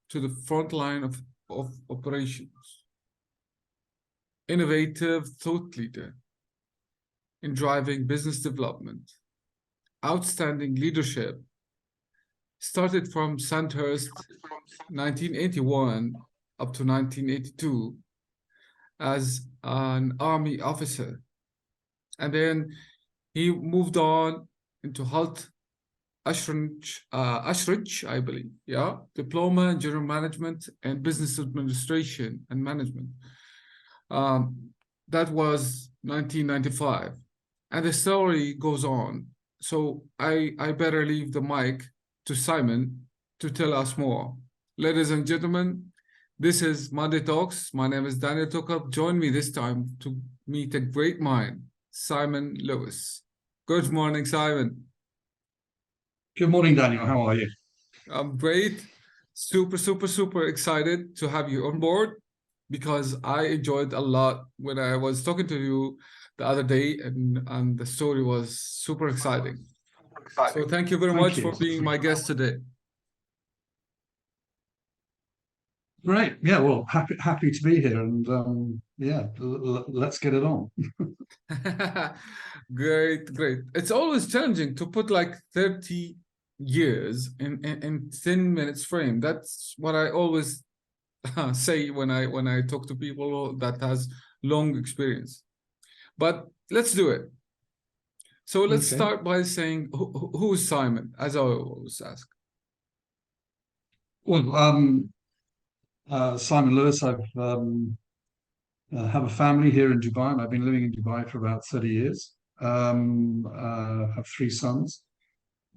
to the front line of operations, innovative thought leader in driving business development, outstanding leadership, started from Sandhurst 1981 up to 1982 as an army officer. And then he moved on into Ashridge, I believe, yeah, diploma in general management and business administration and management. That was 1995, and the story goes on. So I better leave the mic to Simon to tell us more. Ladies and gentlemen, this is Monday Talks. My name is Daniel Tokop. Join me this time to meet a great mind, Simon Lewis. Good morning, Simon. Good morning, Daniel. How are you? I'm great. Super excited to have you on board because I enjoyed a lot when I was talking to you the other day, and the story was super exciting. So thank you very much for being my guest today. Great. Yeah, well, happy to be here, and yeah, let's get it on. Great. It's always challenging to put like 30 years in 10 minutes frame. That's what I always say when I talk to people that has long experience. But let's do it. So let's start by saying who's Simon, as I always ask. Well, Simon Lewis. I've have a family here in Dubai, and I've been living in Dubai for about 30 years. Have three sons,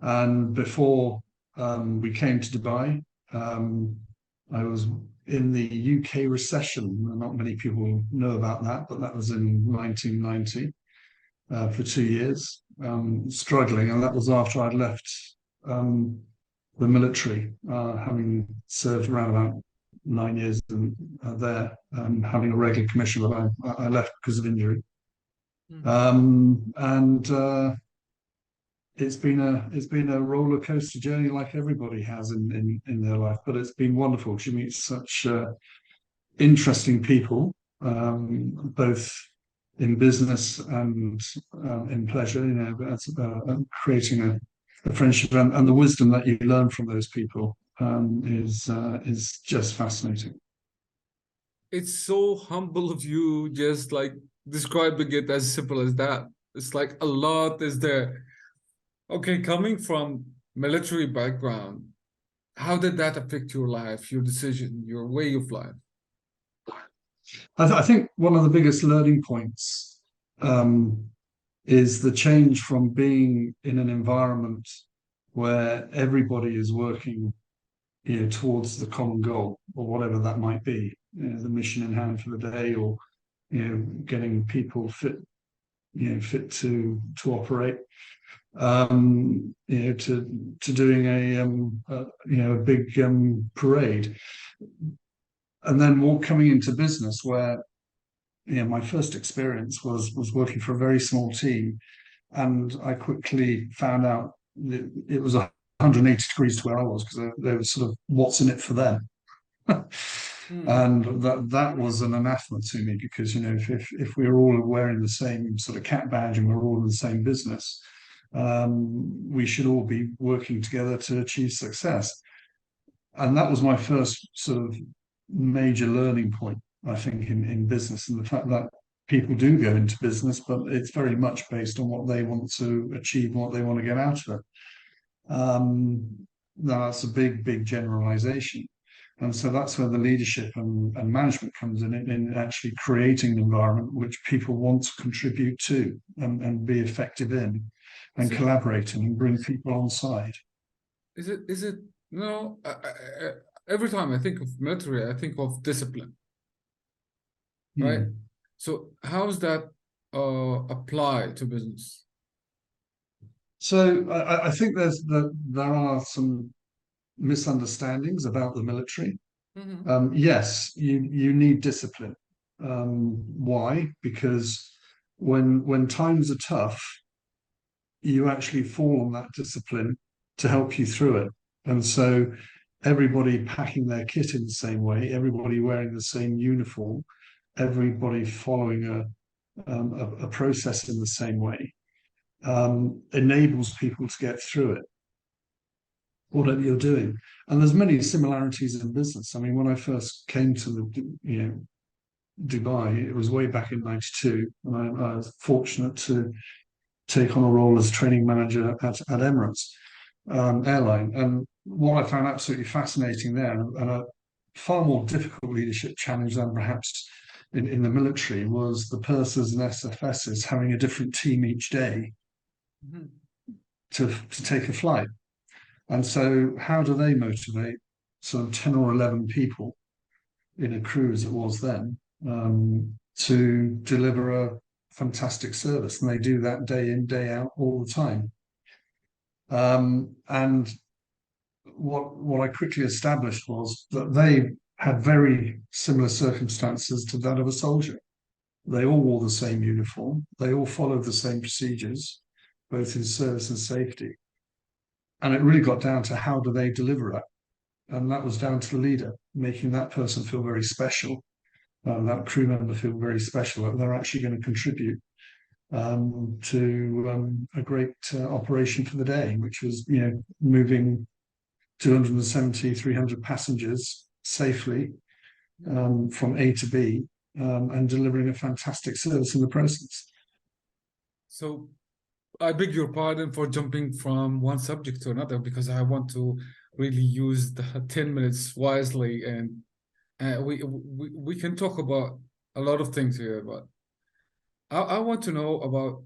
and before we came to Dubai, I was in the UK recession. Not many people know about that, but that was in 1990 for 2 years, struggling, and that was after I'd left the military, having served around about 9 years there, having a regular commission, but I left because of injury. And it's been a roller coaster journey, like everybody has in their life. But it's been wonderful to meet such interesting people, both in business and in pleasure. You know, that's creating a friendship, and the wisdom that you learn from those people is just fascinating. It's so humble of you, just like describing it as simple as that. It's like a lot is there. Okay, coming from military background, how did that affect your life, your decision, your way of life? I think one of the biggest learning points is the change from being in an environment where everybody is working, towards the common goal, or whatever that might be, the mission in hand for the day, or getting people fit to operate, to doing a big parade, and then coming into business where my first experience was working for a very small team, and I quickly found out that it was 180 degrees to where I was, because they were sort of what's in it for them. And that was an anathema to me, because if we're all wearing the same sort of cap badge and we're all in the same business, we should all be working together to achieve success. And that was my first sort of major learning point, I think, in business, and the fact that people do go into business, but it's very much based on what they want to achieve and what they want to get out of it. Now, that's a big generalization. And so that's where the leadership and management comes in actually creating an environment which people want to contribute to and be effective in, and collaborating and bring people on side. Is it no? Every time I think of military, I think of discipline, right? So how's that apply to business? So I think there are some misunderstandings about the military. Yes, you need discipline. Why? Because when times are tough, you actually fall on that discipline to help you through it. And so everybody packing their kit in the same way, everybody wearing the same uniform, everybody following a process in the same way, enables people to get through it, whatever you're doing. And there's many similarities in business. I mean, when I first came to Dubai, it was way back in '92, and I was fortunate to take on a role as training manager at Emirates airline. And what I found absolutely fascinating there, and a far more difficult leadership challenge than perhaps in the military, was the pursers and SFSs having a different team each day Mhm. to take a flight. And so, how do they motivate sort of 10 or 11 people in a crew as it was then to deliver a fantastic service? And they do that day in, day out, all the time. And what I quickly established was that they had very similar circumstances to that of a soldier. They all wore the same uniform. They all followed the same procedures, both in service and safety. And it really got down to how do they deliver it? And that was down to the leader, making that person feel very special, that crew member feel very special, that they're actually going to contribute to a great operation for the day, which was, moving 270, 300 passengers safely from A to B and delivering a fantastic service in the process. So I beg your pardon for jumping from one subject to another because I want to really use the 10 minutes wisely, and we can talk about a lot of things here, but I want to know about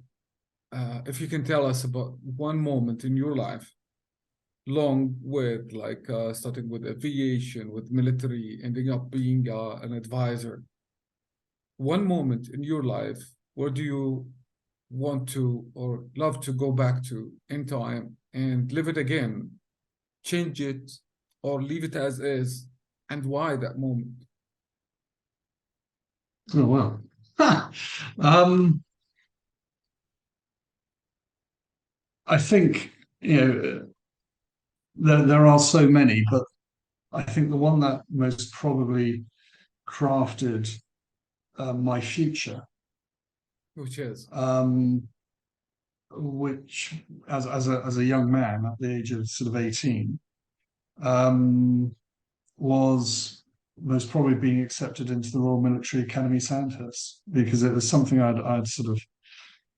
if you can tell us about one moment in your life, long with like starting with aviation, with military, ending up being an advisor. One moment in your life, where do you want to or love to go back to in time and live it again, change it, or leave it as is, and why that moment? Oh, wow. um, I think, there are so many, but I think the one that most probably crafted my future, Which is, um, which as a young man at the age of sort of 18, um, was most probably being accepted into the Royal Military Academy Sandhurst, because it was something I'd sort of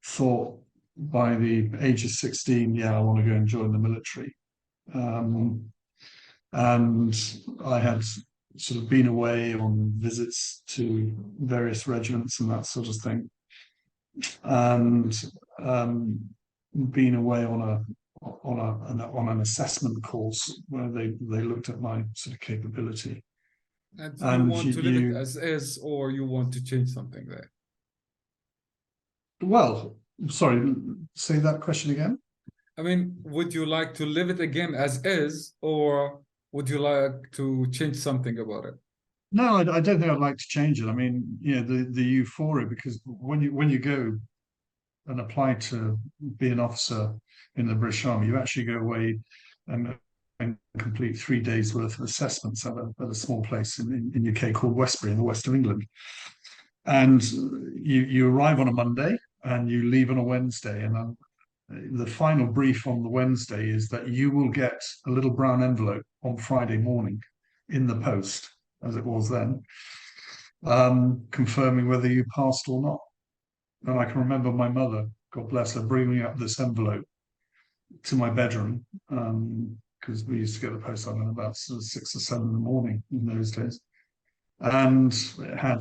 thought by the age of 16, yeah, I want to go and join the military. Um, and I had sort of been away on visits to various regiments and that sort of thing, and been away on an assessment course where they looked at my sort of capability. and you And want to leave it as is, or you want to change something there? well, sorry, say that question again. I mean, would you like to live it again as is, or would you like to change something about it? No, I don't think I'd like to change it. I mean, the euphoria, because when you go and apply to be an officer in the British Army, you actually go away and, and complete 3 days worth of assessments at a small place in UK called Westbury in the west of England. And you arrive on a Monday and you leave on a Wednesday. And the final brief on the Wednesday is that you will get a little brown envelope on Friday morning in the post, as it was then, confirming whether you passed or not. And I can remember my mother, God bless her, bringing up this envelope to my bedroom, because we used to get the post on about sort of 6 or 7 in the morning in those days. And it had,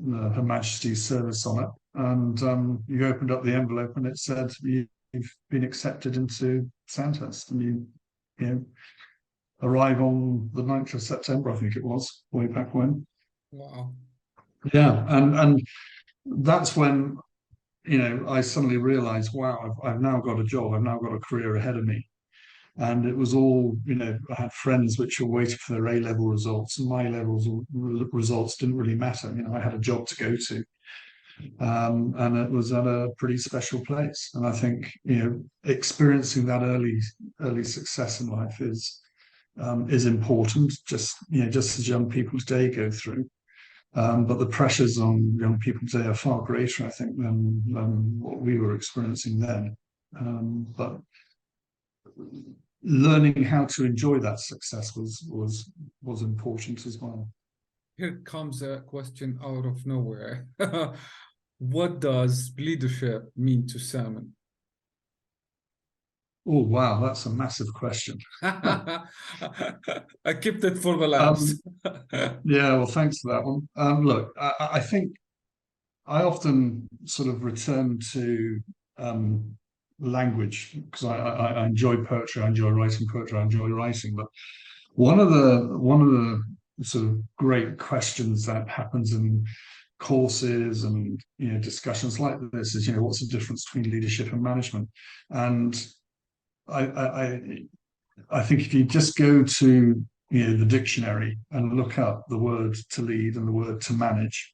Her Majesty's service on it. And you opened up the envelope and it said, you've been accepted into Sandhurst, and you know, arrive on the 9th of September, I think it was, way back when. Wow. Yeah. And that's when, I suddenly realized, wow, I've now got a job. I've now got a career ahead of me. And it was all, I had friends which were waiting for their A-level results, and my levels results didn't really matter. I had a job to go to. And it was at a pretty special place. And I think, experiencing that early success in life is important, just as young people today go through. But the pressures on young people today are far greater, I think, than what we were experiencing then. But learning how to enjoy that success was important as well. Here comes a question out of nowhere. What does leadership mean to Salmon? Oh wow, that's a massive question. I kept it for the Um, last. yeah, well, thanks for that one. Look, I think I often sort of return to language because I enjoy poetry, I enjoy writing poetry, I enjoy writing. But one of the sort of great questions that happens in courses and discussions like this is what's the difference between leadership and management? And I I, I think if you just go to the dictionary and look up the word to lead and the word to manage.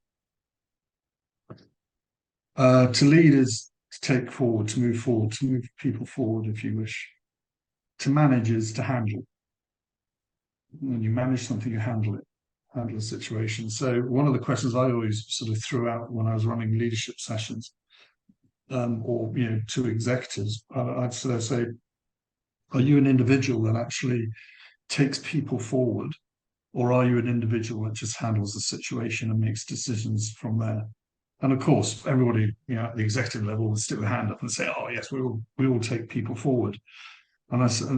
To lead is to take forward, to move people forward, if you wish. To manage is to handle. When you manage something, you handle a situation. So one of the questions I always sort of threw out when I was running leadership sessions, or to executives, I'd sort of say, are you an individual that actually takes people forward, or are you an individual that just handles the situation and makes decisions from there? And of course, everybody, at the executive level would stick their hand up and say, "Oh, yes, we will take people forward." And I said,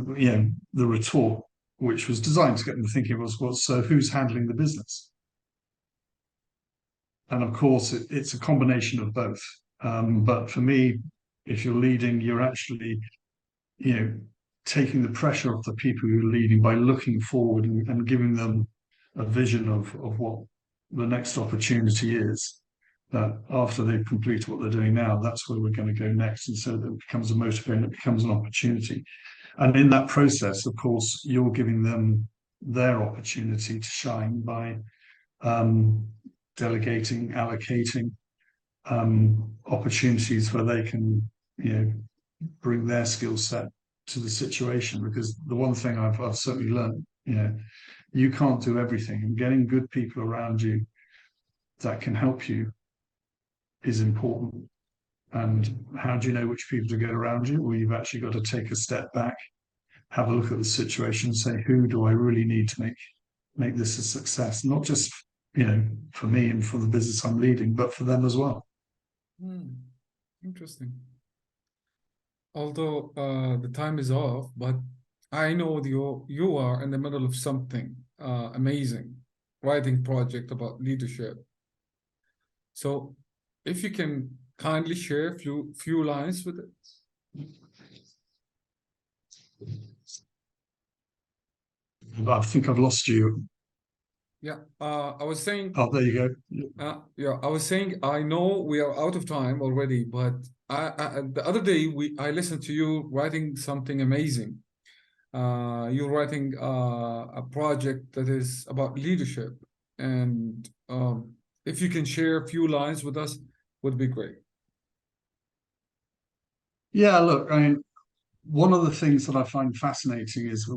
the retort, which was designed to get them thinking, was, "Well, so who's handling the business?" And of course, it's a combination of both. But for me, if you're leading, you're actually, you know, taking the pressure off the people you're leading by looking forward and giving them a vision of what the next opportunity is. That after they've completed what they're doing now, that's where we're going to go next. And so that it becomes a motivator, it becomes an opportunity. And in that process, of course, you're giving them their opportunity to shine by um, delegating, allocating opportunities where they can, bring their skill set to the situation. Because the one thing I've certainly learned, you can't do everything, and getting good people around you that can help you is important. And how do you know which people to get around you? Well, you've actually got to take a step back, have a look at the situation, say, who do I really need to make this a success? Not just, for me and for the business I'm leading, but for them as well. Interesting. Although the time is off, but I know you are in the middle of something amazing, writing project about leadership. So if you can kindly share a few lines with it. I think I've lost you. Yeah, I was saying, Oh, there you go. yeah, I was saying, I know we are out of time already, but the other day I listened to you writing something amazing. You're writing a project that is about leadership, and if you can share a few lines with us, would be great. Yeah, look, I mean, one of the things that I find fascinating is,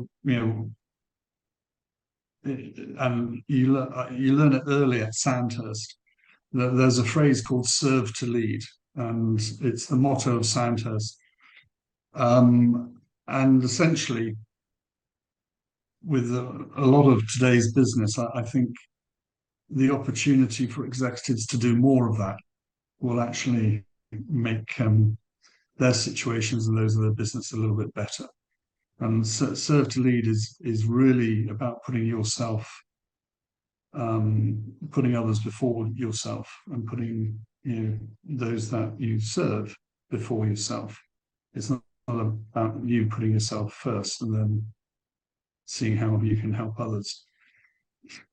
and you learn it early at Sandhurst. There's a phrase called "serve to lead," and it's the motto of Sandhurst. And essentially, with a lot of today's business, I think the opportunity for executives to do more of that will actually make their situations and those of their business a little bit better. And serve to lead is really about putting others before yourself, and putting those that you serve before yourself. It's not about you putting yourself first and then seeing how you can help others.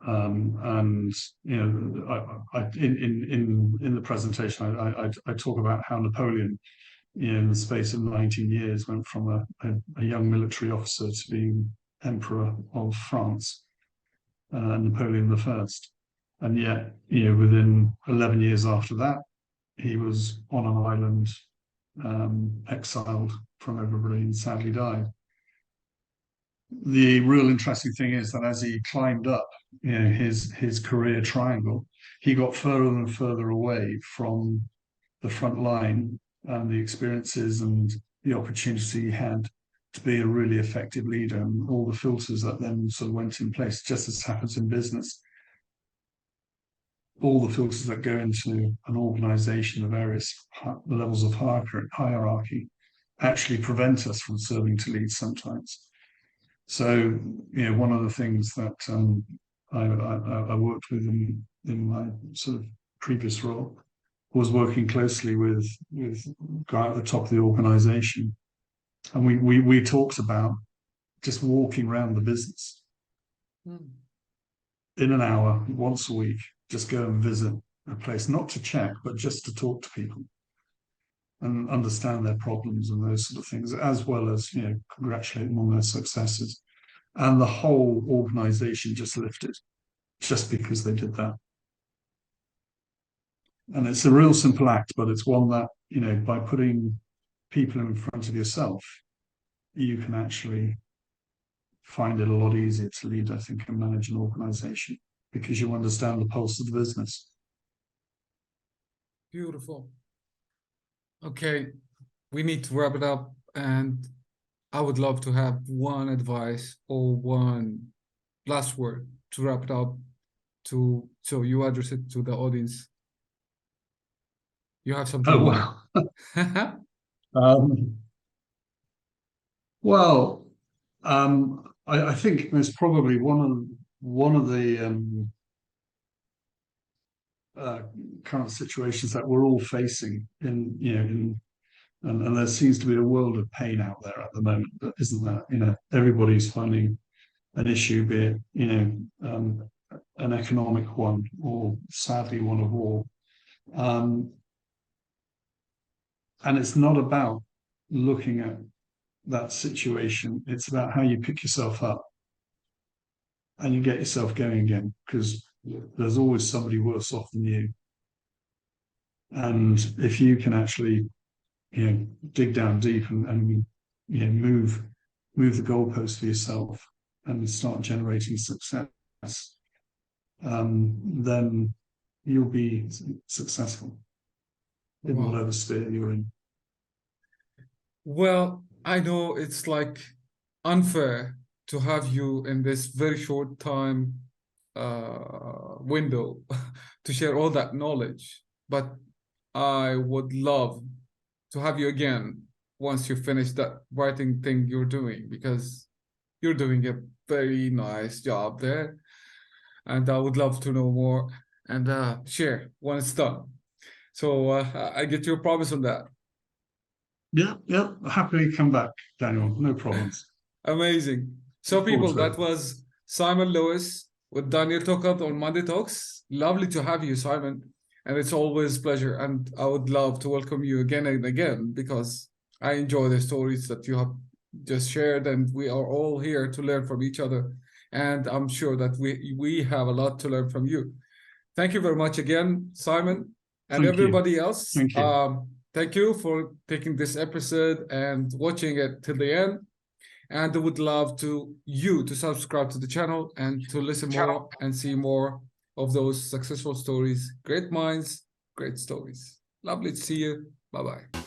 And in the presentation, I talk about how Napoleon, in the space of 19 years, went from a young military officer to being emperor of France, Napoleon the First. And yet, within 11 years after that, he was on an island, exiled from everybody, and sadly died. the real interesting thing is that as he climbed up, his career triangle, he got further and further away from the front line and the experiences and the opportunity he had to be a really effective leader, and all the filters that then sort of went in place, just as happens in business. All the filters that go into an organization, the various levels of hierarchy, actually prevent us from serving to lead sometimes. So, one of the things that I worked with in my sort of previous role was working closely with a guy at the top of the organization. And we talked about just walking around the business in an hour, once a week, just go and visit a place, not to check, but just to talk to people and understand their problems and those sort of things, as well as, congratulate them on their successes. And the whole organization just lifted just because they did that. And it's a real simple act, but it's one that, by putting people in front of yourself, you can actually find it a lot easier to lead, I think, and manage an organization because you understand the pulse of the business. Beautiful. Okay, we need to wrap it up, and I would love to have one advice or one last word to wrap it up, so you address it to the audience. You have something. Oh, wow. Well, I think there's probably one of the current situations that we're all facing and there seems to be a world of pain out there at the moment, isn't there? Everybody's finding an issue, be it, an economic one or sadly one of war. And it's not about looking at that situation. It's about how you pick yourself up and you get yourself going again, because there's always somebody worse off than you. And if you can actually, dig down deep and move the goalpost for yourself and start generating success, then you'll be successful in Wow. whatever sphere you're in. Well, I know it's like unfair to have you in this very short time window to share all that knowledge, but I would love to have you again once you finish that writing thing you're doing, because you're doing a very nice job there, and I would love to know more and share when it's done. So I get your promise on that. Yeah, yeah. Happily come back, Daniel. No problems. Amazing. So, Look forward people, to it. that was Simon Lewis with Daniel Tokat on Monday Talks. Lovely to have you, Simon. And it's always a pleasure. And I would love to welcome you again and again, because I enjoy the stories that you have just shared. And we are all here to learn from each other. And I'm sure that we have a lot to learn from you. Thank you very much again, Simon, and Thank you. everybody else. Thank you. Thank you for taking this episode and watching it till the end. And I would love you to subscribe to the channel and to listen more and see more of those successful stories. Great minds, great stories. Lovely to see you. Bye-bye.